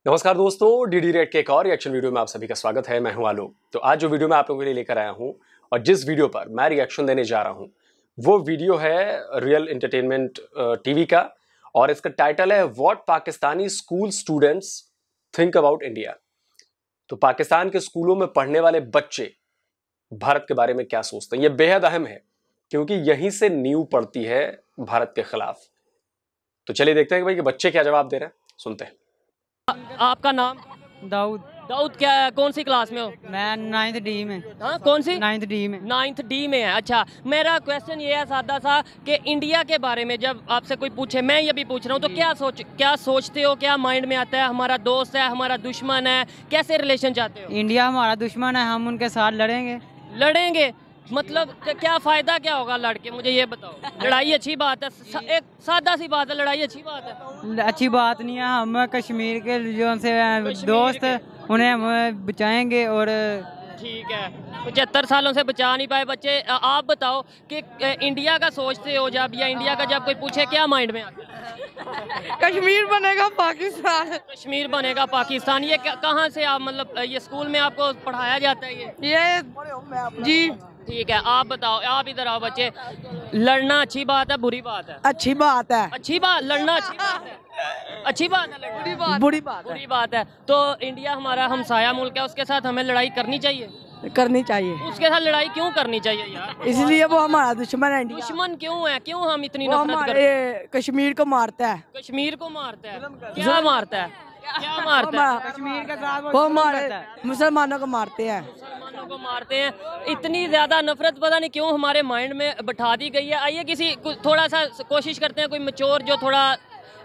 नमस्कार दोस्तों, DD red के एक और रिएक्शन वीडियो में आप सभी का स्वागत है। मैं हूं आलोक। तो आज जो वीडियो मैं आप लोगों के लिए लेकर आया हूं और जिस वीडियो पर मैं रिएक्शन देने जा रहा हूं वो वीडियो है रियल एंटरटेनमेंट टीवी का और इसका टाइटल है what Pakistani school students think about India. तो पाकिस्तान के स्कूलों में पढ़ने वाले बच्चे भारत के बारे में क्या सोचते हैं, यह बेहद अहम है क्योंकि यहीं से नींव पड़ती है भारत के खिलाफ। तो चलिए देखते हैं कि भाई कि बच्चे क्या जवाब दे रहे हैं, सुनते हैं। आपका नाम? दाऊद। दाऊद, क्या कौन सी क्लास में हो? मैं 9th D में। हाँ, कौन सी? 9th D में। 9th D में है। अच्छा, मेरा क्वेश्चन ये है सादा सा कि इंडिया के बारे में जब आपसे कोई पूछे, मैं ये भी पूछ रहा हूँ, तो क्या सोचते हो, क्या माइंड में आता है? हमारा दोस्त है, हमारा दुश्मन है, कैसे रिलेशन चाहते हो? इंडिया हमारा दुश्मन है, हम उनके साथ लड़ेंगे। मतलब क्या फायदा क्या होगा लड़के, मुझे ये बताओ। लड़ाई अच्छी बात है, एक सादा सी बात है, लड़ाई अच्छी बात है? अच्छी बात नहीं है। हम कश्मीर के जो उनसे दोस्त उन्हें हम बचाएंगे। और ठीक है, 75 सालों से बचा नहीं पाए बच्चे। आप बताओ कि इंडिया का सोचते हो जब, या इंडिया का जब कोई पूछे क्या माइंड में आता है? कश्मीर बनेगा पाकिस्तान। कश्मीर बनेगा पाकिस्तान। ये कहाँ से आप, मतलब ये स्कूल में आपको पढ़ाया जाता है ये जी ठीक है, आप बताओ, आप इधर आओ बच्चे। लड़ना अच्छी बात है, बुरी बात है? अच्छी बात है। अच्छी बात, लड़ना अच्छी बात है। अच्छी बात है, लड़ना बुरी बात बुरी बात है। तो इंडिया हमारा हमसाया मुल्क है, उसके साथ हमें लड़ाई करनी चाहिए? करनी चाहिए। उसके साथ लड़ाई क्यों करनी चाहिए यार? इसलिए वो हमारा दुश्मन है। दुश्मन क्यों है? क्यों हम इतनी नफरत करते हैं? कश्मीर को मारता है। कश्मीर को मारता है? क्या मारता है? क्या मारता है? कश्मीर के साथ वो हमारे मुसलमानों को मारते हैं। मुसलमानों को मारते हैं। इतनी ज्यादा नफरत पता नहीं क्यों हमारे माइंड में बैठा दी गई है। आइए थोड़ा सा कोशिश करते हैं, कोई मैच्योर जो थोड़ा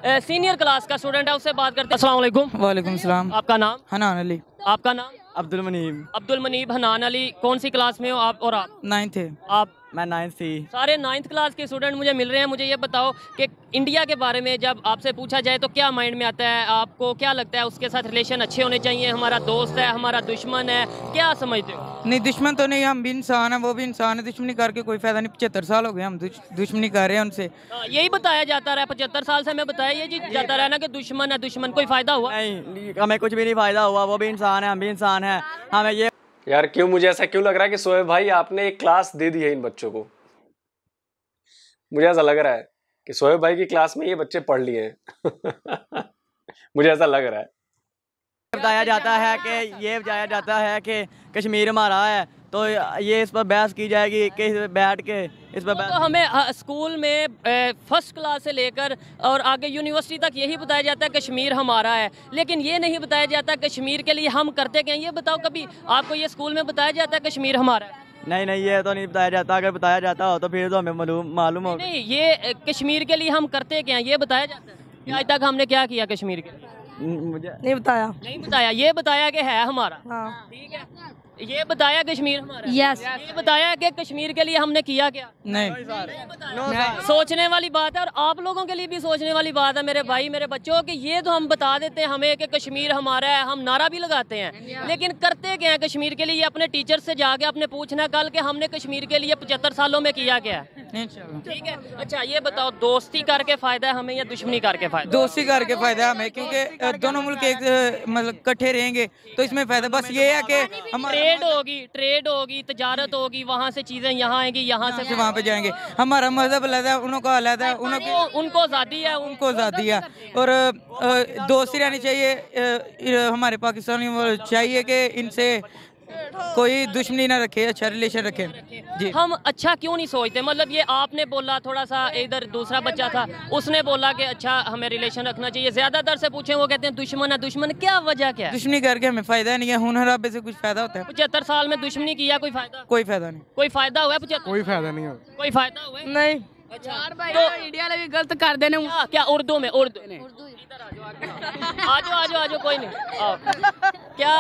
सीनियर क्लास का स्टूडेंट है उससे बात करते हैं। अस्सलाम वालेकुम। वालेकुम सलाम। आपका नाम? हनान अली। आपका नाम? अब्दुल मनीब। अब्दुल मनीब। हनान अली, कौन सी क्लास में हो आप? और आप? 9th है। आप? मैं 9th C। सारे 9th क्लास के स्टूडेंट मुझे मिल रहे हैं। मुझे ये बताओ कि इंडिया के बारे में जब आपसे पूछा जाए तो क्या माइंड में आता है? आपको क्या लगता है उसके साथ रिलेशन अच्छे होने चाहिए? हमारा दोस्त है, हमारा दुश्मन है, क्या समझते हो? नहीं, दुश्मन तो नहीं, हम भी इंसान है, वो भी इंसान है। दुश्मनी करके कोई फायदा नहीं। 75 साल हो गए हम दुश्मनी कर रहे हैं उनसे। यही बताया जाता रहा, 75 साल से हमें बताया ये जाता रहा ना कि दुश्मन है दुश्मन। कोई फायदा हुआ? नहीं, हमें कुछ भी नहीं फायदा हुआ। वो भी इंसान है, हम भी इंसान है। हमें ये यार क्यों, मुझे ऐसा क्यों लग रहा है कि शोएब भाई आपने एक क्लास दे दी है इन बच्चों को। मुझे ऐसा लग रहा है कि शोएब भाई की क्लास में ये बच्चे पढ़ लिए हैं। मुझे ऐसा लग रहा है। बताया जाता है कि कश्मीर हमारा है, तो ये इस पर बहस की जाएगी कि बैठ के इस पर तो हमें स्कूल में फर्स्ट क्लास से लेकर और आगे यूनिवर्सिटी तक यही बताया जाता है कश्मीर हमारा है, लेकिन ये नहीं बताया जाता कश्मीर के लिए हम करते क्या। ये बताओ, कभी आपको ये स्कूल में बताया जाता है कश्मीर हमारा है? नहीं, ये तो नहीं बताया जाता। अगर बताया जाता हो तो फिर तो हमें मालूम हो। नहीं, ये कश्मीर के लिए हम करते क्या, ये बताया जाता है कि आज तक हमने क्या किया कश्मीर के लिए? मुझे नहीं बताया। नहीं बताया। ये बताया कि है हमारा। हाँ। ठीक है, ये बताया कश्मीर हमारा। यस। ये बताया कि कश्मीर के लिए हमने किया क्या? नहीं। सोचने वाली बात है, और आप लोगों के लिए भी सोचने वाली बात है मेरे भाई मेरे बच्चों, कि ये तो हम बता देते हैं हमें कि कश्मीर हमारा है, हम नारा भी लगाते हैं, लेकिन करते क्या है कश्मीर के लिए? ये अपने टीचर से जाके अपने पूछना कल कि हमने कश्मीर के लिए 75 सालों में किया क्या है। ठीक है, अच्छा ये बताओ, दोस्ती करके फायदा है हमें या दुश्मनी करके फायदा? दोस्ती करके फायदा है हमें, क्योंकि दोनों मुल्क एक मतलब इकट्ठे रहेंगे तो इसमें फायदा बस ये है कि हमारा ट्रेड होगी, तजारत होगी, वहाँ से चीजें यहाँ आएंगी, यहाँ से वहाँ पे जाएंगे। हमारा मजहब अलग है, उनको अलग है, उनको आज़ादी है, उनको आज़ादी है। और दोस्ती रहनी चाहिए। हमारे पाकिस्तानी चाहिए कि इनसे कोई दुश्मनी ना रखे, अच्छा रिलेशन रखे जी। हम अच्छा क्यों नहीं सोचते? मतलब ये आपने बोला, थोड़ा सा इधर दूसरा बच्चा था उसने बोला कि अच्छा हमें रिलेशन रखना चाहिए। ज्यादातर से पूछे वो कहते हैं दुश्मन है दुश्मन। क्या वजह क्या है? दुश्मनी करके हमें फायदा नहीं है। हुनर से कुछ फायदा होता है? 75 साल में दुश्मनी किया, कोई फायदा? कोई फायदा नहीं। कोई फायदा हुआ है 75? कोई फायदा नहीं हो। कोई फायदा हुआ है? नहीं। अच्छा, तो इंडिया ने भी गलत कर देने। क्या उर्दू में? उर्दू आजो कोई नहीं आओ। क्या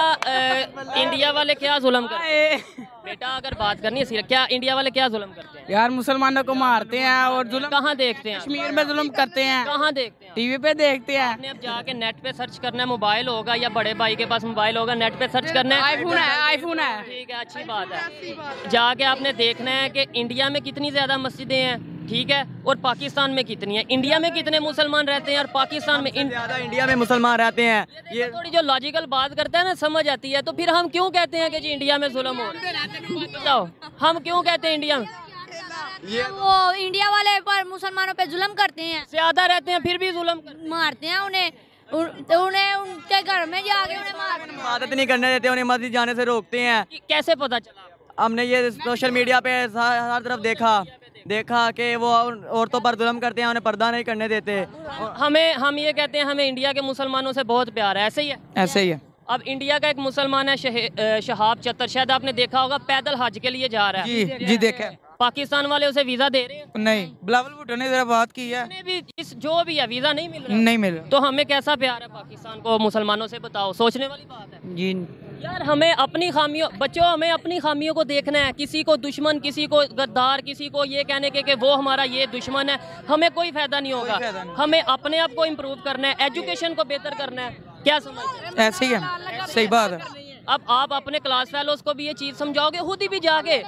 इंडिया वाले क्या जुल्म करते हैं? बेटा अगर बात करनी है सीरियस, क्या इंडिया वाले क्या जुल्म करते हैं? यार मुसलमानों को मारते हैं और जुल्म कहाँ देखते हैं? कश्मीर में जुल्म करते हैं। कहाँ देखते हैं? टीवी पे देखते हैं। आपने अब जाके नेट पे सर्च करना है, मोबाइल होगा या बड़े भाई के पास मोबाइल होगा, नेट पे सर्च करना है। आईफोन है। ठीक है, अच्छी बात है। जाके आपने देखना है कि इंडिया में कितनी ज्यादा मस्जिदें हैं ठीक है, और पाकिस्तान में कितनी है? इंडिया में कितने मुसलमान रहते हैं और पाकिस्तान में ज़्यादा इंडिया में मुसलमान रहते हैं। ये थोड़ी जो लॉजिकल बात करता है ना, समझ आती है। तो फिर हम क्यों कहते हैं कि जी इंडिया में जुल्म हो रहा है? बताओ, हम क्यों कहते हैं इंडिया में? वो इंडिया वाले पर मुसलमानों पे जुल्म करते हैं, ज्यादा रहते हैं फिर भी जुल्म करते मारते हैं उन्हें, उन्हें उनके घर में जाके उन्हें मारते हैं। इबादत नहीं करने देते, उन्हें मस्जिद जाने से रोकते हैं। हैं। कैसे पता चला? हमने ये सोशल मीडिया पे हर तरफ देखा कि वो औरतों पर जुल्म करते हैं, उन्हें पर्दा नहीं करने देते। हम ये कहते हैं हमें इंडिया के मुसलमानों से बहुत प्यार है, ऐसे ही है? ऐसे ही है। अब इंडिया का एक मुसलमान है शहाब चतर, शायद आपने देखा होगा, पैदल हज के लिए जा रहा है। जी देखा है। पाकिस्तान वाले उसे वीजा दे रहे हैं? नहीं, बिलावल भुट्टो ने जरा बात की है, उन्हें भी इस जो भी है वीजा नहीं मिल रहा। नहीं मिल रहा। तो हमें कैसा प्यार है पाकिस्तान को मुसलमानों से, बताओ, सोचने वाली बात है जी यार। हमें अपनी खामियों, बच्चों हमें अपनी खामियों को देखना है। किसी को दुश्मन, किसी को गद्दार, किसी को ये कहने के कि वो हमारा ये दुश्मन है, हमें कोई फायदा नहीं होगा। हमें अपने आप को इम्प्रूव करना है, एजुकेशन को बेहतर करना है। क्या समझते हैं? ऐसे ही है, सही बात है। अब आप अपने क्लास फेलोज को भी ये चीज समझाओगे, खुद ही भी जाके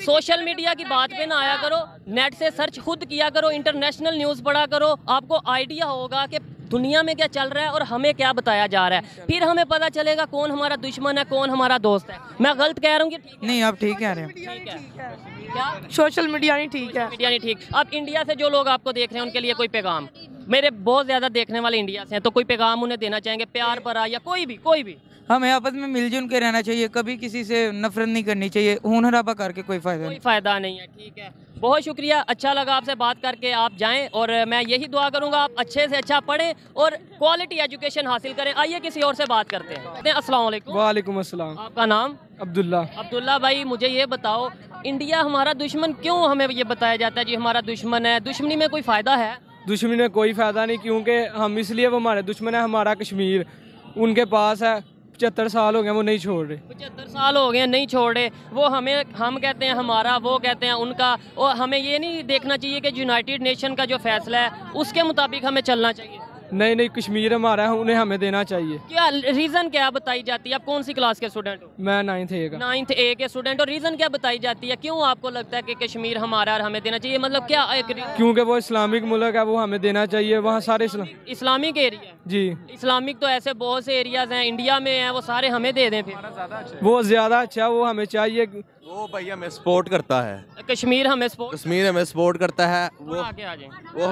सोशल मीडिया की बात पे ना आया करो, नेट से सर्च खुद किया करो, इंटरनेशनल न्यूज पढ़ा करो, आपको आइडिया होगा कि दुनिया में क्या चल रहा है और हमें क्या बताया जा रहा है। फिर हमें पता चलेगा कौन हमारा दुश्मन है, कौन हमारा दोस्त है। मैं गलत कह रहा हूँ कि ठीक नहीं, आप ठीक कह रहे हैं। है? क्या सोशल मीडिया नहीं ठीक है। मीडिया नहीं ठीक? अब इंडिया से जो लोग आपको देख रहे हैं उनके लिए कोई पैगाम? मेरे बहुत ज्यादा देखने वाले इंडिया से हैं, तो कोई पैगाम उन्हें देना चाहेंगे, प्यार भरा या कोई भी? हमें आपस में मिलजुल के रहना चाहिए, कभी किसी से नफरत नहीं करनी चाहिए, खून खराबा करके कोई फायदा कोई नहीं। फायदा नहीं है। ठीक है, बहुत शुक्रिया, अच्छा लगा आपसे बात करके। आप जाएं और मैं यही दुआ करूंगा आप अच्छे से अच्छा पढ़ें और क्वालिटी एजुकेशन हासिल करें। आइए किसी और से बात करते हैं। अस्सलाम वालेकुम। वालेकुम अस्सलाम। आपका नाम? अब्दुल्ला भाई, मुझे ये बताओ, इंडिया हमारा दुश्मन क्यों हमें ये बताया जाता है जी हमारा दुश्मन है? दुश्मनी में कोई फायदा है? दुश्मनी में कोई फायदा नहीं, क्योंकि हम इसलिए वो हमारे दुश्मन है। हमारा कश्मीर उनके पास है, 75 साल हो गए वो नहीं छोड़ रहे। 75 साल हो गए नहीं छोड़ रहे। वो हम कहते हैं हमारा, वो कहते हैं उनका। और हमें ये नहीं देखना चाहिए कि यूनाइटेड नेशन का जो फैसला है उसके मुताबिक हमें चलना चाहिए। नहीं, कश्मीर हमारा है, उन्हें हमें देना चाहिए। क्या रीजन क्या बताई जाती है? आप कौन सी क्लास के स्टूडेंट हो? मैं 9th A का। 9th A के स्टूडेंट। और रीजन क्या बताई जाती है, क्यों आपको लगता है कि कश्मीर हमारा और हमें देना चाहिए? मतलब क्या क्योंकि वो इस्लामिक मुल्क है, वो हमें देना चाहिए। वहाँ सारे इस्लामिक एरिया? जी, इस्लामिक तो ऐसे बहुत से एरियाज हैं इंडिया में हैं, वो सारे हमें दे दें फिर। वो ज्यादा अच्छा, वो हमें चाहिए। वो भाई हमें सपोर्ट करता है, कश्मीर हमें सपोर्ट करता है। वो आगे आ जाए। वो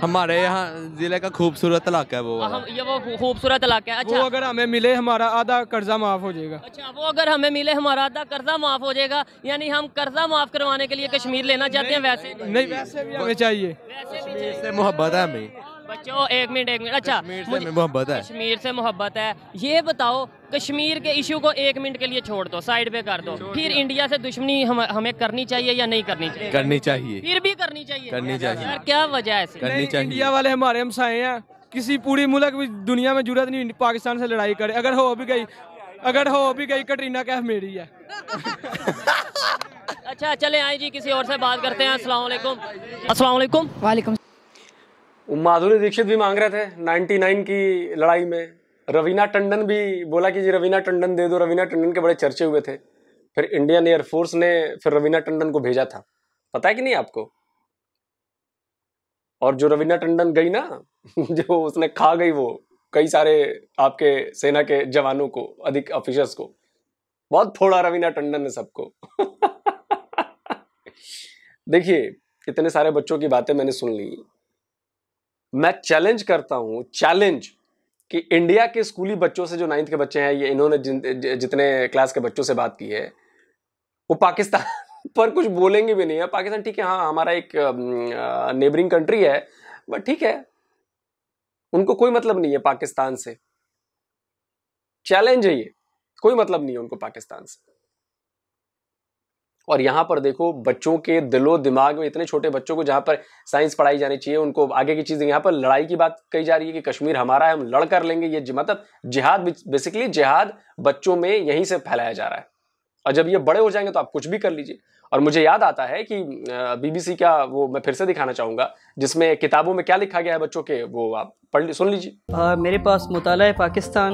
हमारे यहाँ जिले का खूबसूरत इलाका है। वो खूबसूरत इलाका है। अच्छा, वो अगर हमें मिले हमारा आधा कर्जा माफ हो जाएगा। अच्छा, वो अगर हमें मिले हमारा आधा कर्जा माफ हो जाएगा, यानी हम कर्जा माफ करवाने के लिए कश्मीर लेना चाहते हैं? वैसे नहीं, वैसे भी हमें चाहिए। कश्मीर से मोहब्बत है हमें। बच्चों एक मिनट। अच्छा, कश्मीर से मोहब्बत है। कश्मीर से मोहब्बत है। ये बताओ, कश्मीर के इशू को 1 मिनट के लिए छोड़ दो, साइड पे कर दो, फिर इंडिया से दुश्मनी हमें करनी चाहिए या नहीं करनी चाहिए? करनी चाहिए। फिर भी करनी चाहिए? यार क्या वजह है इसकी? करनी चाहिए। इंडिया वाले हमारे हमसाए हैं, किसी पूरी मुल्क भी दुनिया में जरूरत नहीं पाकिस्तान से लड़ाई करे। अगर हो भी गई कटरीना कैफ मेरी है। अच्छा, चले आए जी, किसी और से बात करते हैं। अस्सलाम वालेकुम। अस्सलाम वालेकुम। वालेकुम। माधुरी दीक्षित भी मांग रहे थे 99 की लड़ाई में। रवीना टंडन भी बोला कि जी रवीना टंडन दे दो। रवीना टंडन के बड़े चर्चे हुए थे। फिर इंडियन एयरफोर्स ने फिर रवीना टंडन को भेजा था, पता है कि नहीं आपको? और जो रवीना टंडन गई ना जो उसने खा गई वो कई सारे आपके सेना के जवानों को, अधिक ऑफिसर्स को। बहुत फोड़ा रवीना टंडन ने सबको। देखिए, इतने सारे बच्चों की बातें मैंने सुन ली। मैं चैलेंज करता हूं, कि इंडिया के स्कूली बच्चों से, जो 9th के बच्चे हैं, ये इन्होंने जितने क्लास के बच्चों से बात की है, वो पाकिस्तान पर कुछ बोलेंगे भी नहीं है। पाकिस्तान ठीक है, हाँ हमारा एक नेबरिंग कंट्री है, बट ठीक है, उनको कोई मतलब नहीं है पाकिस्तान से। चैलेंज है ये, कोई मतलब नहीं है उनको पाकिस्तान से। और यहां पर देखो, बच्चों के दिलो दिमाग में, इतने छोटे बच्चों को जहां पर साइंस पढ़ाई जानी चाहिए, उनको आगे की चीजें, यहां पर लड़ाई की बात कही जा रही है कि कश्मीर हमारा है, हम लड़ कर लेंगे। ये मतलब जिहाद, बेसिकली जिहाद बच्चों में यहीं से फैलाया जा रहा है। और जब ये बड़े हो जाएंगे तो आप कुछ भी कर लीजिए। और मुझे याद आता है कि BBC का वो मैं फिर से दिखाना चाहूँगा, जिसमें किताबों में क्या लिखा गया है बच्चों के, वो आप सुन लीजिए। मेरे पास मुताला पाकिस्तान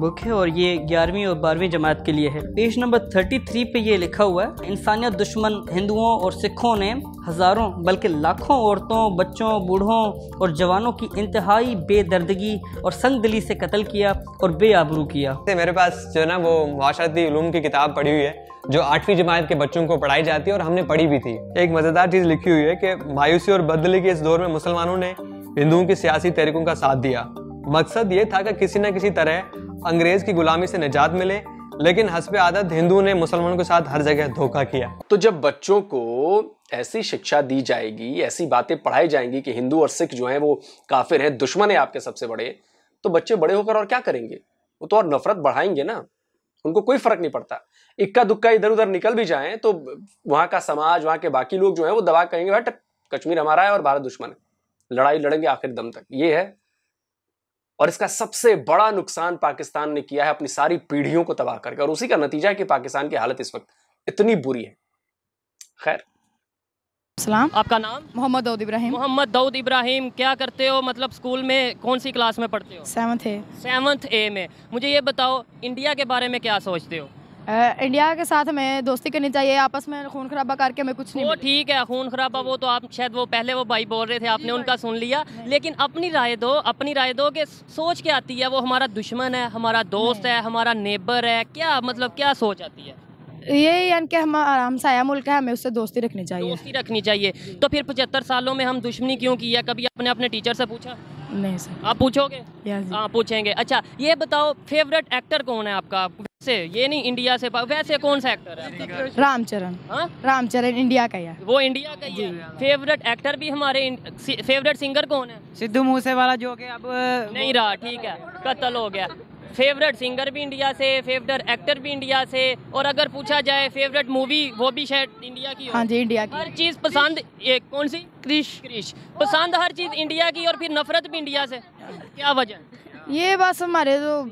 बुक है और ये 11वीं और 12वीं जमात के लिए है। पेज नंबर 33 पे ये लिखा हुआ है, इंसानियत दुश्मन हिंदुओं और सिखों ने हज़ारों बल्कि लाखों औरतों, बच्चों, बूढ़ों और जवानों की इंतहाई बेदर्दगी और संगदिली से कत्ल किया और बेआबरू किया। मेरे पास जो है ना वो माशरती उलूम की किताब पढ़ी हुई है जो 8वीं जमात के बच्चों को पढ़ाई जाती है और हमने पढ़ी भी थी। एक मज़ेदार चीज़ लिखी हुई है कि मायूसी और बददिली के इस दौर में मुसलमानों ने हिंदुओं की सियासी तहरीकों का साथ दिया। मकसद ये था कि किसी न किसी तरह अंग्रेज की गुलामी से निजात मिले, लेकिन हस्बे आदत हिंदुओं ने मुसलमानों के साथ हर जगह धोखा किया। तो जब बच्चों को ऐसी शिक्षा दी जाएगी, ऐसी बातें पढ़ाई जाएंगी कि हिंदू और सिख जो हैं वो काफिर हैं, दुश्मन है आपके सबसे बड़े, तो बच्चे बड़े होकर और क्या करेंगे? वो तो और नफरत बढ़ाएंगे ना। उनको कोई फर्क नहीं पड़ता, इक्का दुक्का इधर उधर निकल भी जाएं तो वहां का समाज, वहां के बाकी लोग जो है वो दबा कहेंगे भाई कश्मीर हमारा है और भारत दुश्मन है, लड़ाई लड़ेंगे आखिर दम तक। ये है। और इसका सबसे बड़ा नुकसान पाकिस्तान ने किया है अपनी सारी पीढ़ियों को तबाह करके, और उसी का नतीजा है कि पाकिस्तान की हालत इस वक्त इतनी बुरी है। खैर, सलाम। आपका नाम? मोहम्मद दाऊद इब्राहिम। मोहम्मद दाऊद इब्राहिम, क्या करते हो? मतलब स्कूल में कौन सी क्लास में पढ़ते हो? 7th A। 7th A में। मुझे ये बताओ, इंडिया के बारे में क्या सोचते हो? इंडिया के साथ हमें दोस्ती करनी चाहिए, आपस में खून खराबा करके हमें कुछ नहीं। वो ठीक है, खून खराबा वो तो आप शायद वो पहले वो भाई बोल रहे थे, आपने उनका सुन लिया, लेकिन अपनी राय दो, अपनी राय दो कि सोच क्या आती है? वो हमारा दुश्मन है, हमारा दोस्त है, हमारा नेबर है, क्या मतलब क्या सोच आती है? यही यानी कि हमसाया मुल्क है, हमें उससे दोस्ती रखनी चाहिए। दोस्ती रखनी चाहिए। तो फिर 75 सालों में हम दुश्मनी क्यों की है? कभी आपने अपने टीचर से पूछा? नहीं सर। आप पूछोगे? हाँ पूछेंगे। अच्छा ये बताओ, फेवरेट एक्टर कौन है आपका? वैसे ये नहीं इंडिया से, वैसे कौन सा एक्टर है? रामचरण। हाँ रामचरण इंडिया का है। वो इंडिया का ही है। फेवरेट एक्टर भी हमारे, फेवरेट सिंगर कौन है? सिद्धू मूसेवाला, जो कि अब नहीं रहा, ठीक है, कत्ल हो गया। फेवरेट सिंगर भी इंडिया से, फेवरेट एक्टर भी इंडिया से, और अगर पूछा जाए फेवरेट मूवी, वो भी शायद इंडिया की हो। हाँ जी, इंडिया की। हर चीज़ पसंद, एक कौन सी? क्रिश पसंद, हर चीज़ इंडिया की, और फिर नफरत भी इंडिया से। क्या वजह? ये बस हमारे जो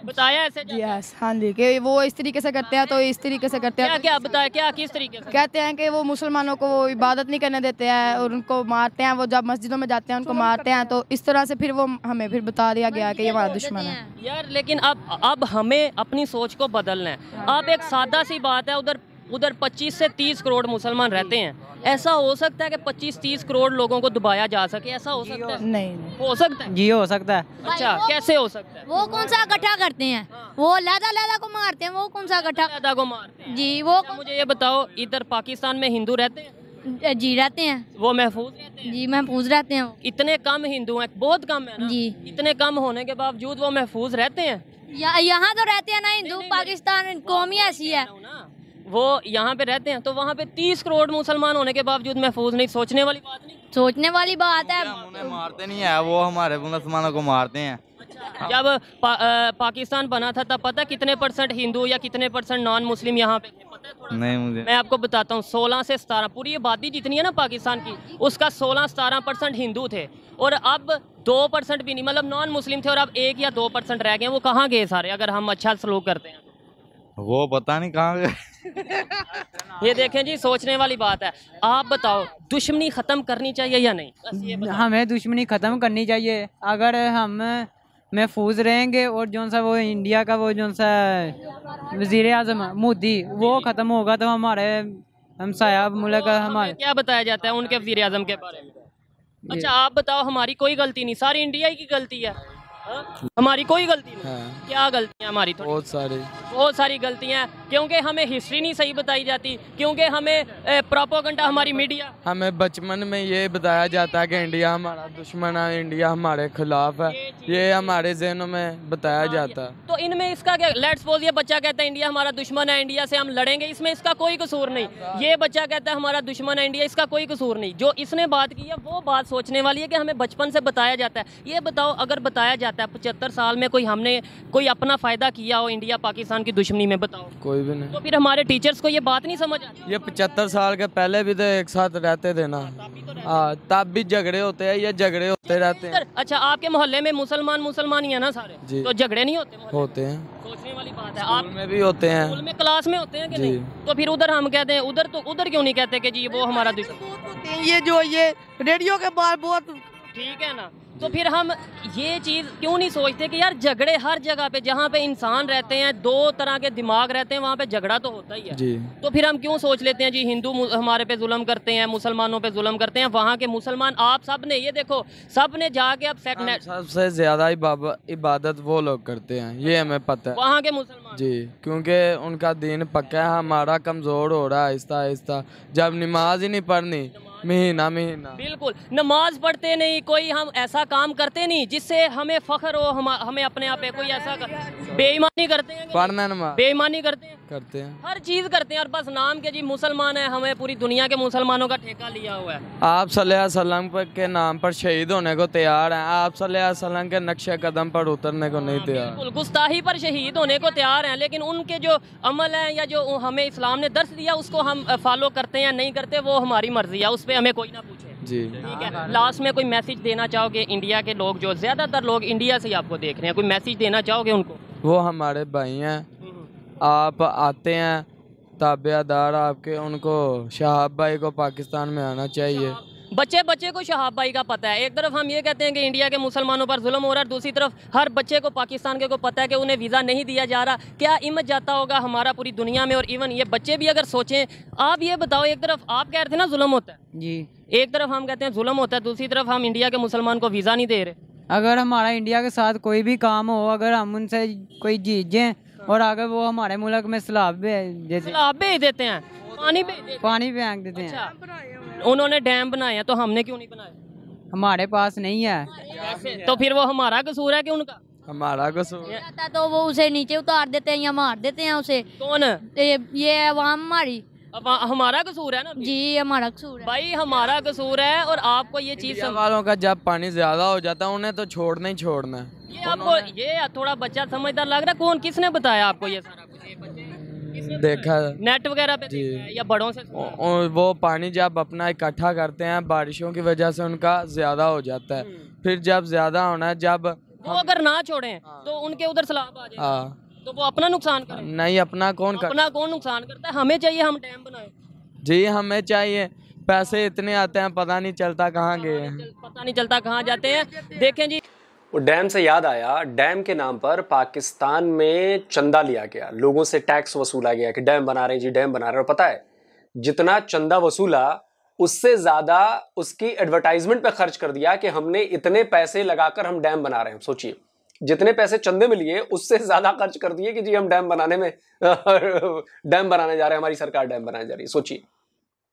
बताया ऐसे। यस, हाँ जी, कि वो इस तरीके से करते हैं तो इस तरीके से करते हैं। क्या बताया, क्या किस तरीके से? कहते हैं कि वो मुसलमानों को वो इबादत नहीं करने देते हैं और उनको मारते हैं, वो जब मस्जिदों में जाते हैं उनको मारते हैं, तो इस तरह से फिर वो हमें फिर बता दिया गया कि ये हमारा दुश्मन है। यार लेकिन अब हमें अपनी सोच को बदलना है। अब एक सादा सी बात है, उधर 25 से 30 करोड़ मुसलमान रहते हैं। ऐसा हो सकता है कि 25-30 करोड़ लोगों को दबाया जा सके? ऐसा हो सकता है? नहीं। हो सकता है? जी हो सकता है। अच्छा, कैसे हो सकता है? वो कौन सा इकट्ठा करते हैं? वो लहदा को मारते हैं, वो कौन सा इकट्ठा? लहदा को मारते हैं जी। वो मुझे ये बताओ, इधर पाकिस्तान में हिंदू रहते हैं? जी रहते हैं। वो महफूज रहते हैं? जी महफूज रहते हैं। इतने कम हिंदू हैं, बहुत कम है ना? जी। इतने कम होने के बावजूद वो महफूज रहते हैं? यहाँ तो रहते हैं ना हिंदू, पाकिस्तान कौम ही ऐसी है। वो यहाँ पे रहते हैं, तो वहाँ पे 30 करोड़ मुसलमान होने के बावजूद महफूज नहीं। सोचने वाली बात नहीं? सोचने वाली बात है। उन्हें मारते नहीं है, वो हमारे मुसलमानों को मारते हैं। जब पाकिस्तान बना था तब पता कितने % हिंदू या कितने % नॉन मुस्लिम यहाँ पे थे? पता है थोड़ा? नहीं मुझे। मैं आपको बताता हूँ, 16 से 17, पूरी आबादी जितनी है ना पाकिस्तान की, उसका 16-17% हिंदू थे, और अब 2% भी नहीं, मतलब नॉन मुस्लिम थे, और अब 1 या 2% रह गए। वो कहाँ गए सारे, अगर हम अच्छा सलूक करते हैं? वो पता नहीं कहाँ गए। ये देखें जी, सोचने वाली बात है। आप बताओ, दुश्मनी खत्म करनी चाहिए या नहीं? बस ये बताओ। हमें दुश्मनी ख़त्म करनी चाहिए। अगर हम महफूज रहेंगे और जौन सा वो इंडिया का वो जौन सा वज़ीर आज़म मोदी वो ख़त्म होगा, तो हमारे हमसाया मुल्क हमारे क्या बताया जाता है उनके वज़ीर आज़म के बारे में? अच्छा आप बताओ, हमारी कोई गलती नहीं, सारी इंडिया की गलती है? हमारी कोई गलती नहीं? हाँ। क्या गलतियाँ हमारी? बहुत सारी गलतियाँ, क्योंकि हमें हिस्ट्री नहीं सही बताई जाती, क्योंकि हमें प्रोपेगेंडा, हमारी मीडिया, हमें बचपन में ये बताया जाता है कि इंडिया हमारा दुश्मन है, इंडिया हमारे खिलाफ है, ये हमारे जहनों में बताया जाता है। तो इनमें इसका क्या? लेट्स सपोज ये बच्चा कहता है इंडिया हमारा दुश्मन है, इंडिया से हम लड़ेंगे, इसमें इसका कोई कसूर नहीं। ये बच्चा कहता है हमारा दुश्मन है इंडिया, इसका कोई कसूर नहीं। जो इसने बात की है वो बात सोचने वाली है कि हमें बचपन से बताया जाता है। ये बताओ, अगर बताया जाता है 75 साल में कोई हमने कोई अपना फ़ायदा किया हो इंडिया पाकिस्तान मुसलमान की दुश्मनी में, बताओ? कोई भी नहीं। तो फिर हमारे टीचर्स को ये बात नहीं समझ आती? ये 75 साल के पहले भी तो एक साथ रहते थे ना। हाँ, तब भी झगड़े होते हैं, ये झगड़े होते रहते हैं। अच्छा, आपके मोहल्ले में मुसलमान ही है ना सारे? जी। तो झगड़े नहीं होते? होते हैं, सोचने वाली बात है। स्कूल में भी होते हैं, स्कूल में क्लास में होते हैं कि नहीं? तो फिर उधर हम कहते हैं, उधर क्यों नहीं कहते कि जी वो हमारा दुश्मन? ये जो ये रेडियो के बार बहुत ठीक है ना। तो फिर हम ये चीज़ क्यों नहीं सोचते कि यार झगड़े हर जगह पे, जहाँ पे इंसान रहते हैं, दो तरह के दिमाग रहते हैं, वहाँ पे झगड़ा तो होता ही है जी। तो फिर हम क्यों सोच लेते हैं जी हिंदू हमारे पे जुल्म करते हैं, मुसलमानों पे जुल्म करते हैं? वहाँ के मुसलमान, आप सब ने ये देखो, सब ने जाके अब सबसे ज्यादा इबादत वो लोग करते हैं, ये हमें पता है, वहाँ के मुसलमान जी, क्योंकि उनका दीन पक्का है। हमारा कमजोर हो रहा है आहिस्ता आहिस्ता, जब नमाज ही नहीं पढ़नी महीना। बिल्कुल, नमाज पढ़ते नहीं, कोई हम ऐसा काम करते नहीं जिससे हमें फख्र हो, हमें अपने आप पे कोई ऐसा बेईमानी करते हैं, पढ़ना नमाज बेईमानी करते हैं, हर चीज करते हैं, और बस नाम के जी मुसलमान है, हमें पूरी दुनिया के मुसलमानों का ठेका लिया हुआ है। आप सल्लल्लाहु अलैहि वसल्लम के नाम पर शहीद होने को तैयार हैं, आप सल्लल्लाहु अलैहि वसल्लम के नक्शे कदम पर उतरने को नहीं तैयार। बिल्कुल, गुस्ताही पर शहीद होने को तैयार हैं, लेकिन उनके जो अमल हैं या जो हमें इस्लाम ने दर्श दिया उसको हम फॉलो करते हैं या नहीं करते, वो हमारी मर्जी है, उस पर हमें कोई ना पूछे। जी, ठीक है। लास्ट में कोई मैसेज देना चाहोगे इंडिया के लोग, जो ज्यादातर लोग इंडिया से आपको देख रहे हैं, कोई मैसेज देना चाहोगे उनको? वो हमारे भाई हैं, आप आते हैं ताबेदार आपके, उनको शहाब भाई को पाकिस्तान में आना चाहिए। बच्चे को शहाब भाई का पता है। एक तरफ हम ये कहते हैं कि इंडिया के मुसलमानों पर जुल्म हो रहा है, दूसरी तरफ हर बच्चे को पाकिस्तान के को पता है कि उन्हें वीज़ा नहीं दिया जा रहा। क्या इमेज जाता होगा हमारा पूरी दुनिया में? और इवन ये बच्चे भी अगर सोचें, आप ये बताओ, एक तरफ आप कह रहे थे ना जुल्म होता है जी, एक तरफ हम कहते हैं जुल्म होता है, दूसरी तरफ हम इंडिया के मुसलमान को वीज़ा नहीं दे रहे। अगर हमारा इंडिया के साथ कोई भी काम हो, अगर हम उनसे कोई जीजें और अगर वो हमारे मुल्क में सैलाब भेज देते हैं, पानी फेंक देते हैं। उन्होंने डैम बनाए हैं तो हमने क्यों नहीं बनाए? हमारे पास नहीं है, तो फिर वो हमारा कसूर है कि उनका? हमारा कसूर है। तो वो उसे नीचे उतार देते हैं या मार देते हैं उसे। कौन? ये अवाम हमारी। हमारा कसूर है ना जी, हमारा कसूर है भाई, हमारा कसूर है। और आपको ये चीज वालों का जब पानी ज्यादा हो जाता है उन्हें तो छोड़ना ही छोड़ना है। ये आपको ये थोड़ा बच्चा समझदार लग रहा है। कौन, किसने बताया आपको ये सारा कुछ? देखा नेट वगैरह पे जी, या बड़ों से? वो पानी जब अपना इकट्ठा करते हैं बारिशों की वजह से उनका ज्यादा हो जाता है, फिर जब ज्यादा होना है, जब वो अगर ना छोड़ें तो उनके उधर सैलाब आ जाए तो वो अपना नुकसान करें? नहीं, अपना कौन नुकसान करता है? हमें चाहिए हम डैम बनाए जी, हमें चाहिए। पैसे इतने आते हैं पता नहीं चलता कहाँ गए हैं, पता नहीं चलता कहाँ जाते हैं। देखें जी, वो डैम से याद आया, डैम के नाम पर पाकिस्तान में चंदा लिया गया, लोगों से टैक्स वसूला गया कि डैम बना रहे हैं जी, डैम बना रहे हैं। और पता है जितना चंदा वसूला उससे ज्यादा उसकी एडवर्टाइजमेंट पे खर्च कर दिया कि हमने इतने पैसे लगाकर हम डैम बना रहे हैं। सोचिए, जितने पैसे चंदे में लिए उससे ज्यादा खर्च कर दिए कि जी हम डैम बनाने में डैम बनाने जा रहे हैं, हमारी सरकार डैम बनाने जा रही है। सोचिए,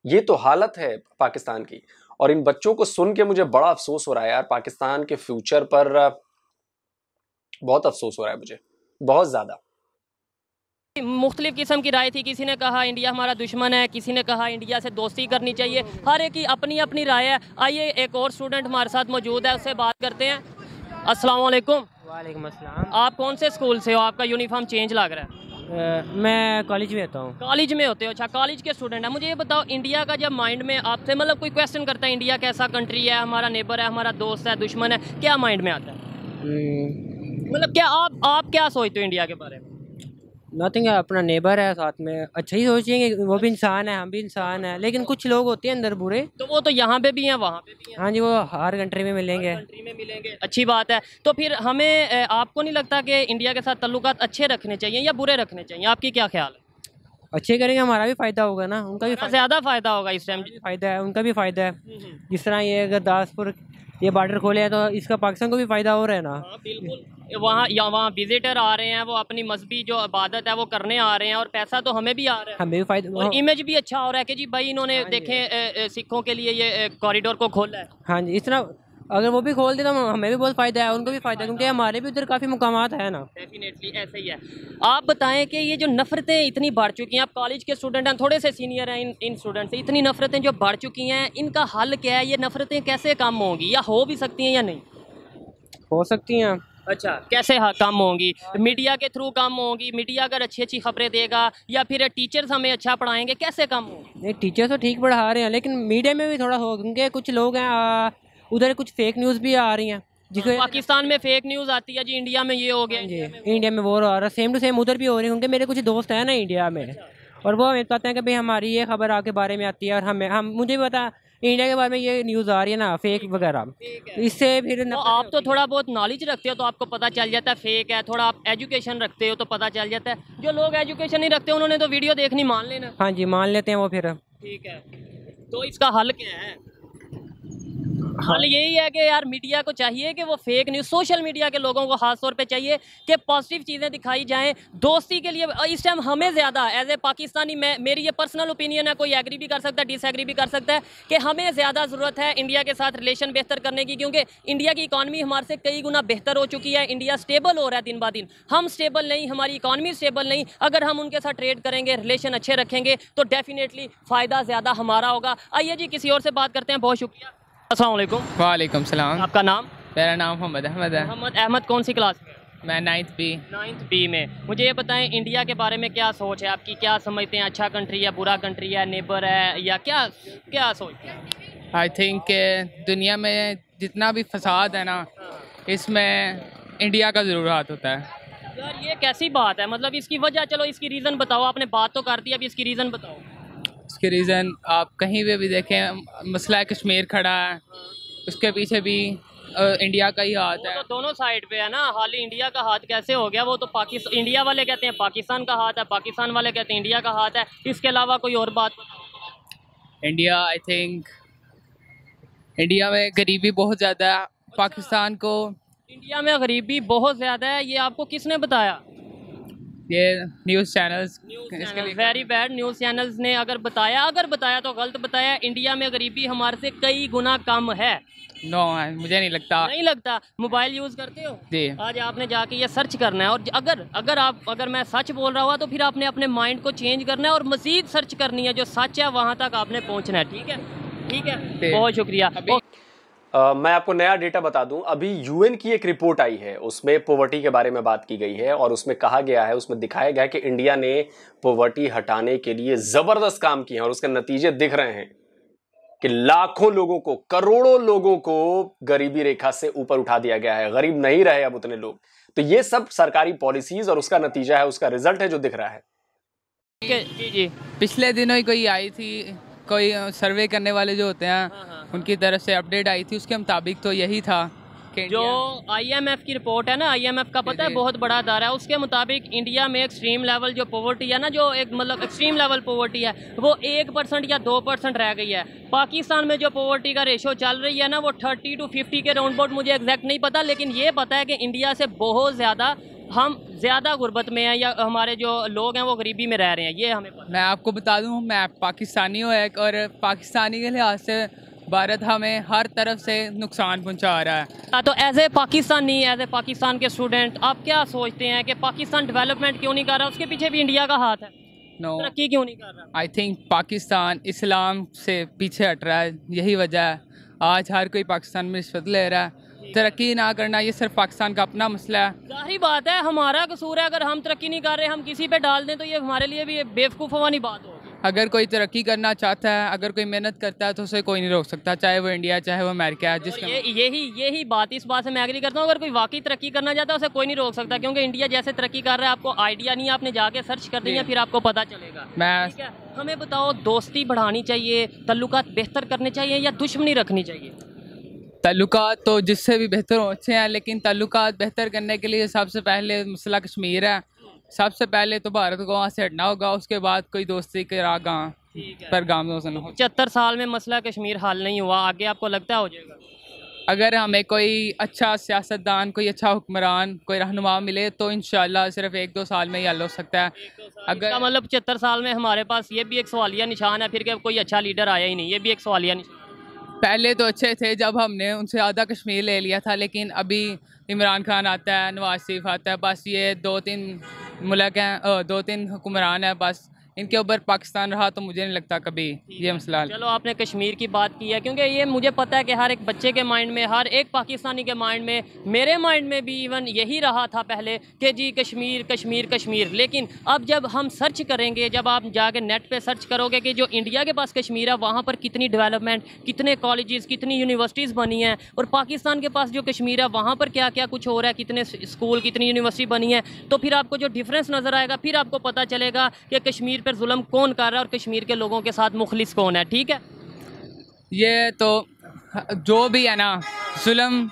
ये तो हालत है पाकिस्तान की। और इन बच्चों को सुन के मुझे बड़ा अफसोस हो रहा है यार, पाकिस्तान के फ्यूचर पर बहुत अफसोस हो रहा है मुझे, बहुत ज्यादा। मुख्तलिफ किस्म की राय थी, किसी ने कहा इंडिया हमारा दुश्मन है, किसी ने कहा इंडिया से दोस्ती करनी चाहिए, हर एक की अपनी अपनी राय है। आइए, एक और स्टूडेंट हमारे साथ मौजूद है, उससे बात करते हैं। अस्सलाम वालेकुम। वालेकुम अस्सलाम। आप कौन से स्कूल से हो? आपका यूनिफॉर्म चेंज लग रहा है। मैं कॉलेज में होता हूँ। कॉलेज में होते हो? अच्छा, कॉलेज के स्टूडेंट है। मुझे ये बताओ, इंडिया का जब माइंड में आपसे मतलब कोई क्वेश्चन करता है, इंडिया कैसा कंट्री है, हमारा नेबर है, हमारा दोस्त है, दुश्मन है, क्या माइंड में आता है? मतलब क्या आप क्या सोचते हो इंडिया के बारे में? नथिंग, अपना नेबर है, साथ में अच्छा ही सोचेंगे, वो भी इंसान है, हम भी इंसान है, लेकिन कुछ लोग होते हैं अंदर बुरे। तो वो तो यहाँ पे भी हैं, वहाँ पे भी हैं। हाँ जी, वो हर कंट्री में मिलेंगे। अच्छी बात है। तो फिर हमें आपको नहीं लगता कि इंडिया के साथ ताल्लुकात अच्छे रखने चाहिए या बुरे रखने चाहिए? आपकी क्या ख्याल है? अच्छे करेंगे हमारा भी फ़ायदा होगा ना, उनका भी ज़्यादा फ़ायदा होगा। इस टाइम फ़ायदा है, उनका भी फ़ायदा है। जिस तरह ये गुरदासपुर ये बॉर्डर खोले हैं तो इसका पाकिस्तान को भी फ़ायदा हो रहा है ना। बिल्कुल, वहाँ विजिटर आ रहे हैं, वो अपनी मजहबी जो इबादत है वो करने आ रहे हैं, और पैसा तो हमें भी आ रहा है, हमें भी फ़ायदा, और इमेज भी अच्छा हो रहा है कि जी भाई इन्होंने देखें सिखों के लिए ये कॉरिडोर को खोला है। हाँ जी, इस तरह अगर वो भी खोल दे तो हमें भी बहुत फ़ायदा है, उनको भी फ़ायदा है, क्योंकि हमारे भी उधर काफ़ी मुकामात है ना। डेफिनेटली ऐसे ही है। आप बताएं कि ये जो नफ़रतें इतनी बढ़ चुकी हैं, आप कॉलेज के स्टूडेंट हैं, थोड़े से सीनियर हैं इन स्टूडेंट से, इतनी नफ़रतें जो बढ़ चुकी हैं, इनका हल क्या है? ये नफ़रतें कैसे कम होंगी, या हो भी सकती हैं या नहीं? हो सकती हैं, अच्छा, कैसे कम होंगी? मीडिया के थ्रू कम होंगी? मीडिया अगर अच्छी अच्छी खबरें देगा या फिर टीचर्स हमें अच्छा पढ़ाएंगे, कैसे कम होंगी? नहीं, टीचर तो ठीक पढ़ा रहे हैं, लेकिन मीडिया में भी थोड़ा हो, क्योंकि कुछ लोग हैं उधर कुछ फेक न्यूज़ भी आ रही हैं जिसको पाकिस्तान में फेक न्यूज़ आती है जी, इंडिया में ये हो गया जी, इंडिया में वो हो रहा है, सेम टू सेम उधर भी हो रही है, क्योंकि मेरे कुछ दोस्त हैं ना इंडिया में, और वो हमें बताते हैं कि भाई हमारी ये खबर आपके बारे में आती है, और हम मुझे भी पता इंडिया के बारे में ये न्यूज़ आ रही है ना फेक वगैरह, इससे फिर तो आप तो थोड़ा बहुत नॉलेज रखते हो तो आपको पता चल जाता है फेक है, थोड़ा आप एजुकेशन रखते हो तो पता चल जाता है। जो लोग एजुकेशन नहीं रखते उन्होंने तो वीडियो देखनी मान लेना। हाँ जी, मान लेते हैं वो फिर। ठीक है, तो इसका हल क्या है? हल यही है कि यार मीडिया को चाहिए कि वो फेक न्यूज़, सोशल मीडिया के लोगों को खास तौर पे चाहिए कि पॉजिटिव चीज़ें दिखाई जाएं। दोस्ती के लिए इस टाइम हमें ज़्यादा एज ए पाकिस्तानी, मेरी ये पर्सनल ओपिनियन है, कोई एग्री भी कर सकता है, डिसएग्री भी कर सकता है, कि हमें ज़्यादा ज़रूरत है इंडिया के साथ रिलेशन बेहतर करने की, क्योंकि इंडिया की इकॉनमी हमारे से कई गुना बेहतर हो चुकी है। इंडिया स्टेबल हो रहा है दिन ब दिन, हम स्टेबल नहीं, हमारी इकॉनमी स्टेबल नहीं। अगर हम उनके साथ ट्रेड करेंगे, रिलेशन अच्छे रखेंगे तो डेफिनेटली फ़ायदा ज़्यादा हमारा होगा। आइए जी किसी और से बात करते हैं। बहुत शुक्रिया। अस्सलाम वालेकुम। वालेकुम सलाम। आपका नाम? मेरा नाम मोहम्मद अहमद है। मोहम्मद अहमद कौन सी क्लास में? मैं 9th B में। मुझे ये बताएं इंडिया के बारे में क्या सोच है आपकी, क्या समझते हैं, अच्छा कंट्री है, बुरा कंट्री है, नेबर है, या क्या सोचते हैं? आई थिंक दुनिया में जितना भी फसाद है ना, इसमें इंडिया का ज़रूर हाथ होता है। यार ये कैसी बात है, मतलब इसकी वजह, चलो इसकी रीज़न बताओ। आपने बात तो कर दी, अभी इसकी रीज़न बताओ। इसके रीज़न आप कहीं पे भी देखें, मसला कश्मीर खड़ा है, उसके पीछे भी इंडिया का ही हाथ है। तो दोनों साइड पे है ना, हाल ही इंडिया का हाथ कैसे हो गया? वो तो पाकिस्तान, इंडिया वाले कहते हैं पाकिस्तान का हाथ है, पाकिस्तान वाले कहते हैं इंडिया का हाथ है। इसके अलावा कोई और बात? इंडिया, आई थिंक इंडिया में गरीबी बहुत ज़्यादा है। पाकिस्तान को इंडिया में गरीबी बहुत ज़्यादा है, ये आपको किसने बताया? ये news channels, very bad news channels ने अगर बताया तो गलत बताया। इंडिया में गरीबी हमारे से कई गुना कम है। नो, मुझे नहीं लगता। मोबाइल यूज़ करते हो जी? आज आपने जाके ये सर्च करना है, और अगर मैं सच बोल रहा हुआ तो फिर आपने अपने माइंड को चेंज करना है और मज़ीद सर्च करनी है, जो सच है वहाँ तक आपने पहुँचना है। ठीक है, बहुत शुक्रिया। मैं आपको नया डेटा बता दूं, अभी यूएन की एक रिपोर्ट आई है, उसमें पॉवर्टी के बारे में बात की गई है, और उसमें कहा गया है, उसमें दिखाया गया है कि इंडिया ने पॉवर्टी हटाने के लिए जबरदस्त काम किया है, और उसके नतीजे दिख रहे हैं कि लाखों लोगों को, करोड़ों लोगों को गरीबी रेखा से ऊपर उठा दिया गया है। गरीब नहीं रहे अब उतने लोग। तो ये सब सरकारी पॉलिसीज और उसका नतीजा है, उसका रिजल्ट है जो दिख रहा है। जी, पिछले दिनों ही कोई सर्वे करने वाले जो होते हैं उनकी तरफ से अपडेट आई थी, उसके मुताबिक तो यही था कि जो IMF की रिपोर्ट है ना, IMF का पता है बहुत बड़ा अदारा है, उसके मुताबिक इंडिया में एक्सट्रीम लेवल जो पॉवर्टी है ना, जो एक मतलब एक्सट्रीम लेवल पॉवर्टी है, वो 1% या 2% रह गई है। पाकिस्तान में जो पॉवर्टी का रेशो चल रही है ना, वो 30 to 50 के राउंड अबाउट, मुझे एग्जैक्ट नहीं पता, लेकिन ये पता है कि इंडिया से बहुत ज़्यादा हम ज़्यादा गुर्बत में हैं, या हमारे जो लोग हैं वो गरीबी में रह रहे हैं, ये हमें पता। मैं आपको बता दूं, मैं पाकिस्तानी हूँ एक, और पाकिस्तानी के लिहाज से भारत हमें हर तरफ से नुकसान पहुंचा रहा है। तो एज ए पाकिस्तान के स्टूडेंट आप क्या सोचते हैं कि पाकिस्तान डेवलपमेंट क्यों नहीं कर रहा? उसके पीछे भी इंडिया का हाथ है। तरक्की क्यों नहीं कर रहा? आई थिंक पाकिस्तान इस्लाम से पीछे हट रहा है, यही वजह है। आज हर कोई पाकिस्तान में रिश्वत ले रहा है। तरक्की ना करना ये सिर्फ पाकिस्तान का अपना मसला है। जाहिर बात है हमारा कसूर है, अगर हम तरक्की नहीं कर रहे, हम किसी पे डाल दें तो ये हमारे लिए भी बेवकूफ़ वाली बात होगी। अगर कोई तरक्की करना चाहता है, अगर कोई मेहनत करता है, तो उसे कोई नहीं रोक सकता, चाहे वो इंडिया चाहे वो अमेरिका है। जिसका यही बात, इस बात से मैं एग्री करता हूँ। अगर कोई वाकई तरक्की करना चाहता है उसे कोई नहीं रोक सकता, क्योंकि इंडिया जैसे तरक्की कर रहा है, आपको आइडिया नहीं है, आपने जाके सर्च कर दिया, फिर आपको पता चलेगा। ठीक है, हमें बताओ, दोस्ती बढ़ानी चाहिए, तल्लुकात बेहतर करने चाहिए, या दुश्मनी रखनी चाहिए? तल्लुकात तो जिससे भी बेहतर हो अच्छे हैं, लेकिन तल्लुकात बेहतर करने के लिए सबसे पहले मसला कश्मीर है। सबसे पहले तो भारत को वहाँ से हटना होगा, उसके बाद कोई दोस्ती के पर गामों 75 साल में मसला कश्मीर हल नहीं हुआ, आगे आपको लगता है हो जाएगा? अगर हमें कोई अच्छा सियासतदान, कोई अच्छा हुक्मरान, कोई रहनुमा मिले तो इंशाल्लाह सिर्फ 1-2 साल में ही हल हो सकता है। अगर मतलब 75 साल में हमारे पास ये भी एक सवालिया निशान है फिर कि कोई अच्छा लीडर आया ही नहीं, ये भी एक सवालिया निशान। पहले तो अच्छे थे जब हमने उनसे आधा कश्मीर ले लिया था, लेकिन अभी इमरान खान आता है, नवाज शरीफ आता है, बस ये 2-3 मुल्क हैं, 2-3 हुक्मरान हैं, बस इनके ऊपर पाकिस्तान रहा तो मुझे नहीं लगता कभी ये मसला। चलो आपने कश्मीर की बात की है, क्योंकि ये मुझे पता है कि हर एक बच्चे के माइंड में, हर एक पाकिस्तानी के माइंड में, मेरे माइंड में भी इवन यही रहा था पहले कि जी कश्मीर कश्मीर कश्मीर। लेकिन अब जब हम सर्च करेंगे, जब आप जाके नेट पे सर्च करोगे कि जो इंडिया के पास कश्मीर है वहाँ पर कितनी डेवलपमेंट, कितने कॉलेजेस, कितनी यूनिवर्सिटीज़ बनी हैं, और पाकिस्तान के पास जो कश्मीर है वहाँ पर क्या क्या कुछ हो रहा है, कितने स्कूल, कितनी यूनिवर्सिटी बनी है, तो फिर आपको जो डिफरेंस नज़र आएगा, फिर आपको पता चलेगा कि कश्मीर पर जुल्म कौन कर रहा है और कश्मीर के लोगों के साथ मुखलिस कौन है। ठीक है, ये तो जो भी है ना जुल्म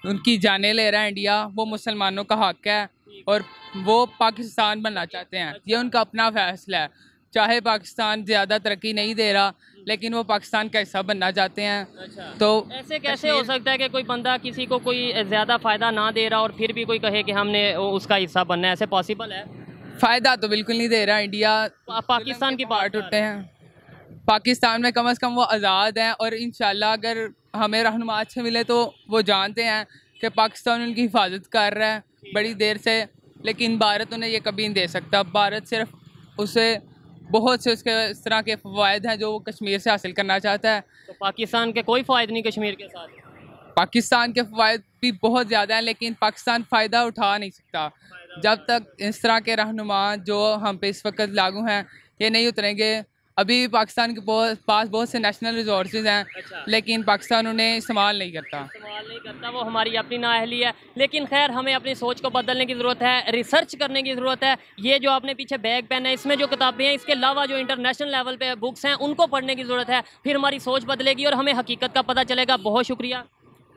उनकी जाने ले रहा है इंडिया, वो मुसलमानों का हक है और वो पाकिस्तान बनना चाहते हैं, ये उनका अपना फैसला है। चाहे पाकिस्तान ज़्यादा तरक्की नहीं दे रहा लेकिन वो पाकिस्तान का हिस्सा बनना चाहते हैं। अच्छा। तो ऐसे कैसे हो सकता है कि कोई बंदा किसी को कोई ज़्यादा फ़ायदा ना दे रहा और फिर भी कोई कहे कि हमने उसका हिस्सा बनना है? ऐसे पॉसिबल है? फ़ायदा तो बिल्कुल नहीं दे रहा इंडिया, पाकिस्तान की पार्ट उठते हैं। पाकिस्तान में कम से कम वो आज़ाद हैं और इंशाल्लाह अगर हमें रहनुमा अच्छे मिले तो वो जानते हैं कि पाकिस्तान उनकी हिफाजत कर रहा है बड़ी देर से, लेकिन भारत उन्हें ये कभी नहीं दे सकता। भारत सिर्फ उसे बहुत से उसके इस तरह के फ़वायद हैं जो वो कश्मीर से हासिल करना चाहता है। तो पाकिस्तान के कोई फ़ायदे नहीं कश्मीर के साथ? पाकिस्तान के फ़वायद भी बहुत ज़्यादा हैं लेकिन पाकिस्तान फ़ायदा उठा नहीं सकता जब तक इस तरह के रहनुमा जो हम पे इस वक्त लागू हैं ये नहीं उतरेंगे। अभी भी पाकिस्तान के पास बहुत से नेशनल रिसोर्सेज हैं। अच्छा। लेकिन पाकिस्तान उन्हें इस्तेमाल नहीं करता, वो हमारी अपनी नाअहली है। लेकिन खैर हमें अपनी सोच को बदलने की ज़रूरत है, रिसर्च करने की ज़रूरत है। ये जो आपने पीछे बैग पहना है इसमें जो किताबें हैं, इसके अलावा जो इंटरनेशनल लेवल पे बुक्स हैं उनको पढ़ने की ज़रूरत है, फिर हमारी सोच बदलेगी और हमें हकीकत का पता चलेगा। बहुत शुक्रिया,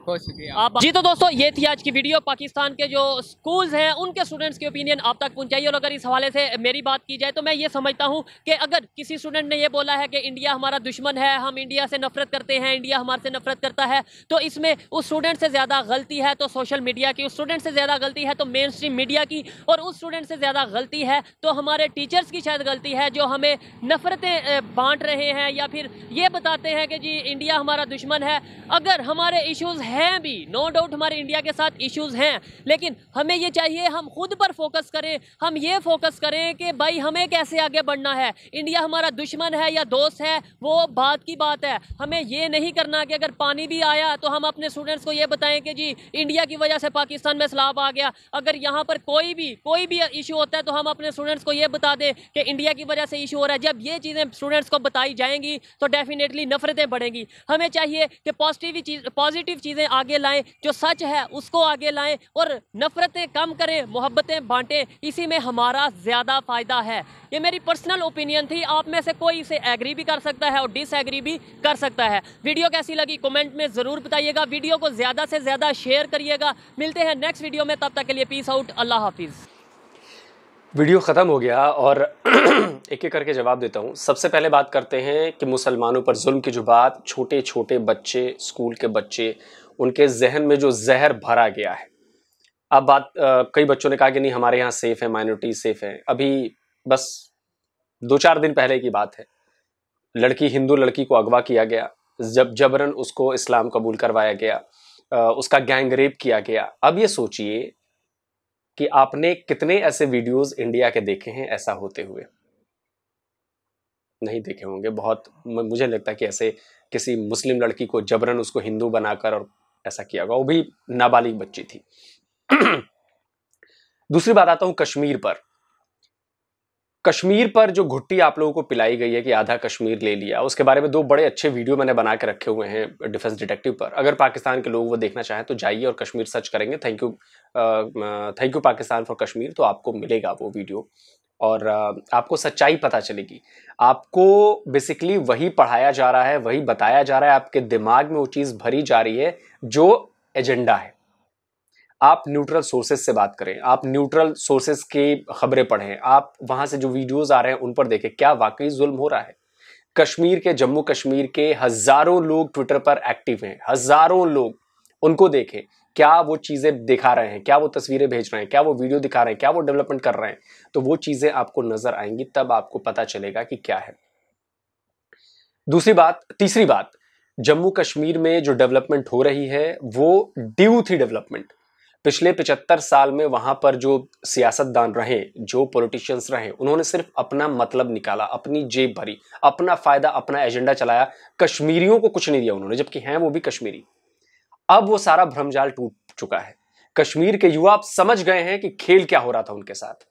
बहुत शुक्रिया आप। जी तो दोस्तों ये थी आज की वीडियो। पाकिस्तान के जो स्कूल्स हैं उनके स्टूडेंट्स के ओपिनियन आप तक पहुंचाइए। और अगर इस हवाले से मेरी बात की जाए तो मैं ये समझता हूं कि अगर किसी स्टूडेंट ने ये बोला है कि इंडिया हमारा दुश्मन है, हम इंडिया से नफरत करते हैं, इंडिया हमारे से नफरत करता है, तो इसमें उस स्टूडेंट से ज़्यादा गलती है तो सोशल मीडिया की, उस स्टूडेंट से ज़्यादा गलती है तो मेन स्ट्रीम मीडिया की, और उस स्टूडेंट से ज़्यादा गलती है तो हमारे टीचर्स की शायद गलती है जो हमें नफरतें बांट रहे हैं या फिर ये बताते हैं कि जी इंडिया हमारा दुश्मन है। अगर हमारे इश्यूज़ हैं भी, नो डाउट हमारे इंडिया के साथ इश्यूज़ हैं, लेकिन हमें ये चाहिए हम खुद पर फोकस करें। हम ये फोकस करें कि भाई हमें कैसे आगे बढ़ना है। इंडिया हमारा दुश्मन है या दोस्त है वो बात की बात है। हमें ये नहीं करना कि अगर पानी भी आया तो हम अपने स्टूडेंट्स को ये बताएं कि जी इंडिया की वजह से पाकिस्तान में सैलाब आ गया। अगर यहाँ पर कोई भी इशू होता है तो हम अपने स्टूडेंट्स को ये बता दें कि इंडिया की वजह से इशू हो रहा है। जब ये चीज़ें स्टूडेंट्स को बताई जाएंगी तो डेफिनेटली नफरतें बढ़ेंगी। हमें चाहिए कि पॉजिटिव चीज़ें आगे लाएं, जो सच है उसको आगे लाएं और नफरतें कम करें, मोहब्बतें बांटें। इसी में हमारा ज़्यादा फ़ायदा है। ये मेरी पर्सनल ओपिनियन थी, आप में से कोई इसे एग्री भी कर सकता है और डिसएग्री भी कर सकता है। वीडियो कैसी लगी कमेंट में ज़रूर बताइएगा। वीडियो को ज़्यादा से ज़्यादा शेयर करिएगा। मिलते हैं नेक्स्ट वीडियो में, तब तक के लिए पीस आउट, अल्लाह हाफिज़। वीडियो ख़त्म हो गया और एक एक करके जवाब देता हूँ। सबसे पहले बात करते हैं कि मुसलमानों पर जुल्म की जो बात, छोटे छोटे बच्चे, स्कूल के बच्चे, उनके जहन में जो जहर भरा गया है। अब बात कई बच्चों ने कहा कि नहीं हमारे यहाँ सेफ है, माइनॉरिटी सेफ है। अभी बस 2-4 दिन पहले की बात है, लड़की, हिंदू लड़की को अगवा किया गया, जबरन उसको इस्लाम कबूल करवाया गया, उसका गैंग रेप किया गया। अब ये सोचिए कि आपने कितने ऐसे वीडियोस इंडिया के देखे हैं ऐसा होते हुए? नहीं देखे होंगे बहुत। मुझे लगता है कि ऐसे किसी मुस्लिम लड़की को जबरन उसको हिंदू बनाकर और ऐसा किया होगा, वो भी नाबालिग बच्ची थी। दूसरी बात आता हूं कश्मीर पर। कश्मीर पर जो घुट्टी आप लोगों को पिलाई गई है कि आधा कश्मीर ले लिया, उसके बारे में 2 बड़े अच्छे वीडियो मैंने बना के रखे हुए हैं डिफेंस डिटेक्टिव पर। अगर पाकिस्तान के लोग वो देखना चाहें तो जाइए और कश्मीर सर्च करेंगे, thank you Pakistan for Kashmir, तो आपको मिलेगा वो वीडियो और आपको सच्चाई पता चलेगी। आपको बेसिकली वही पढ़ाया जा रहा है, वही बताया जा रहा है, आपके दिमाग में वो चीज़ भरी जा रही है जो एजेंडा है। आप न्यूट्रल सोर्सेज से बात करें, आप न्यूट्रल सोर्सेज की खबरें पढ़ें, आप वहां से जो वीडियोस आ रहे हैं उन पर देखें क्या वाकई जुल्म हो रहा है। कश्मीर के, जम्मू कश्मीर के हजारों लोग ट्विटर पर एक्टिव हैं, हजारों लोग, उनको देखें क्या वो चीजें दिखा रहे हैं, क्या वो तस्वीरें भेज रहे हैं, क्या वो वीडियो दिखा रहे हैं, क्या वो डेवलपमेंट कर रहे हैं, तो वो चीजें आपको नजर आएंगी, तब आपको पता चलेगा कि क्या है। तीसरी बात, जम्मू कश्मीर में जो डेवलपमेंट हो रही है वो ड्यू थी डेवलपमेंट। पिछले 75 साल में वहां पर जो सियासतदान रहे, जो पॉलिटिशियंस रहे, उन्होंने सिर्फ अपना मतलब निकाला, अपनी जेब भरी, अपना फायदा, अपना एजेंडा चलाया। कश्मीरियों को कुछ नहीं दिया उन्होंने, जबकि हैं वो भी कश्मीरी। अब वो सारा भ्रमजाल टूट चुका है। कश्मीर के युवा अब समझ गए हैं कि खेल क्या हो रहा था उनके साथ,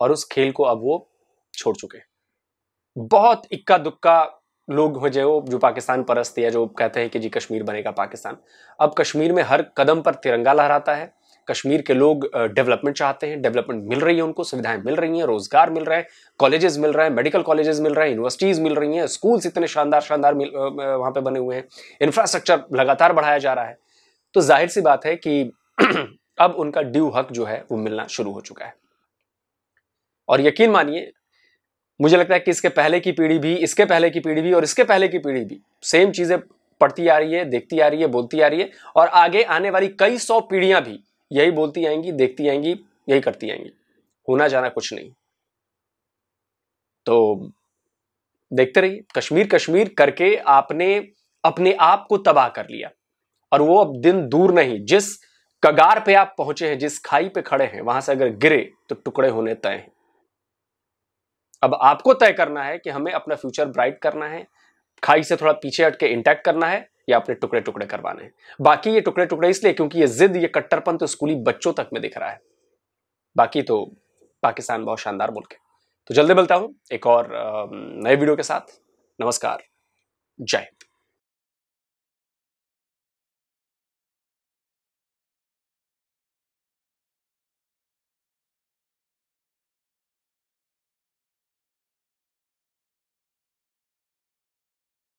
और उस खेल को अब वो छोड़ चुके हैं। बहुत इक्का दुक्का लोग हो जो पाकिस्तान परस्त है, जो कहते हैं कि जी कश्मीर बनेगा पाकिस्तान। अब कश्मीर में हर कदम पर तिरंगा लहराता है। कश्मीर के लोग डेवलपमेंट चाहते हैं, डेवलपमेंट मिल रही है उनको, सुविधाएं मिल रही हैं, रोजगार मिल रहे हैं, कॉलेजेस मिल रहे हैं, मेडिकल कॉलेजेस मिल रहे हैं, यूनिवर्सिटीज मिल रही हैं, स्कूल्स इतने शानदार शानदार वहां पे बने हुए हैं, इंफ्रास्ट्रक्चर लगातार बढ़ाया जा रहा है। तो जाहिर सी बात है कि अब उनका ड्यू हक जो है वो मिलना शुरू हो चुका है। और यकीन मानिए, मुझे लगता है कि इसके पहले की पीढ़ी भी, इसके पहले की पीढ़ी भी और इसके पहले की पीढ़ी भी सेम चीजें पढ़ती आ रही है, देखती आ रही है, बोलती आ रही है, और आगे आने वाली कई 100 पीढ़ियां भी यही बोलती आएंगी, देखती आएंगी, यही करती आएंगी। होना जाना कुछ नहीं। तो देखते रहिए। कश्मीर कश्मीर करके आपने अपने आप को तबाह कर लिया, और वो अब दिन दूर नहीं। जिस कगार पे आप पहुंचे हैं, जिस खाई पे खड़े हैं, वहां से अगर गिरे तो टुकड़े होने तय हैं। अब आपको तय करना है कि हमें अपना फ्यूचर ब्राइट करना है, खाई से थोड़ा पीछे हट के इंटैक्ट करना है, या अपने टुकड़े टुकड़े करवाने हैं। बाकी ये टुकड़े टुकड़े इसलिए क्योंकि ये जिद, ये कट्टरपन तो स्कूली बच्चों तक में दिख रहा है। बाकी तो पाकिस्तान बहुत शानदार मुल्क है। तो जल्दी मिलता हूं एक और नए वीडियो के साथ। नमस्कार, जय हिंद।